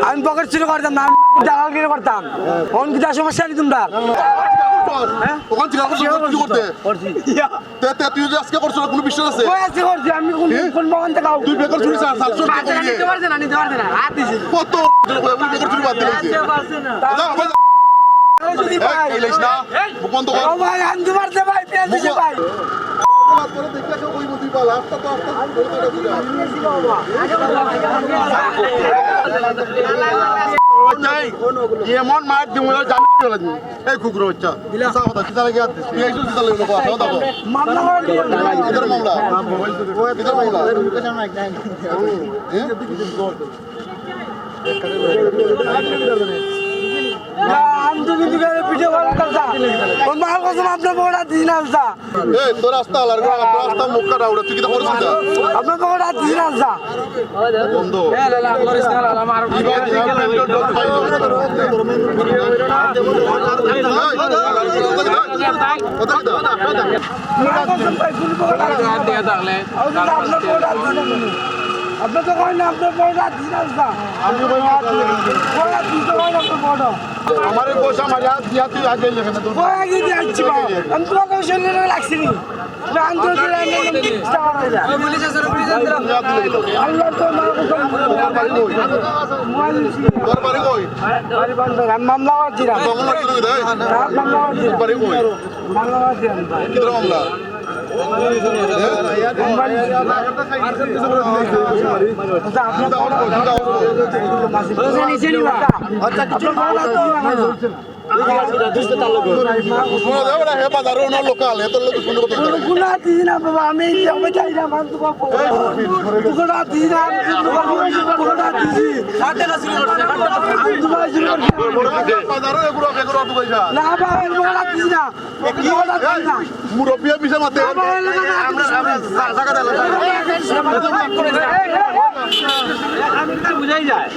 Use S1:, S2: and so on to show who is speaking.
S1: আমি পকেট চুরি করতাম না, দালালগিরি করতাম। কোন কি সমস্যা নেই তোমরা?
S2: ওখান থেকে করতে তুই আজকে করছো না কোনো বিশ্বাস আছে?
S1: আমি কোন বাগান থেকে
S2: তুই বেকার চুরি
S1: নিতে পারছে না, হাত দিছি।
S2: কত বেকার চুরি বাদ দিয়েছে
S1: যদি ভাই
S2: বন্ধ কর।
S1: ও ভাই আনতে পারছে ভাই, পেয়ে দিছে ভাই।
S2: এমন মার দিব জানি এই কুকুর বাচ্চা
S1: মামলা
S2: মামলা
S1: আমি তো কিন্তু ভিডিও কল করতাম। কোন মাল কসম আপনার বড়া দিন আসা।
S2: এই তোর রাস্তা আলার রাস্তা মুখটা রাউড়া তুই কি তা করছিস?
S1: আপনার বড়া দিন আসা।
S2: বন্ধ
S1: আপনার তো কয় না আপনার বড়া দিন আসা।
S2: আমি
S1: বড়া দিতে কয় না আপনার বড়।
S2: আমার পয়সা মারিয়া দিয়া তুই আগে লেগে না
S1: বড়া আগে দিয়ে আসছি ভাই। আমি তোমাকে শরীরে লাগছি নি। আল্লাহ তো
S2: তোর বাড়ি কই?
S1: মামলা করছিলাম,
S2: মামলা করছিস রে?
S1: মামলা করছিলাম,
S2: বাড়ি কই?
S1: মামলা করছিলাম।
S2: কি ধরনের মামলা? লোকাল এত লোক শুনে কত
S1: গুনা দিই না বাবা, আমি আমি চাই না মান তো গুনা দিই না, গুনা দিই না বাবা, গুনা দিই না,
S2: মুরব্বী পিছিয়ে মাতে
S1: বুঝাই যায়।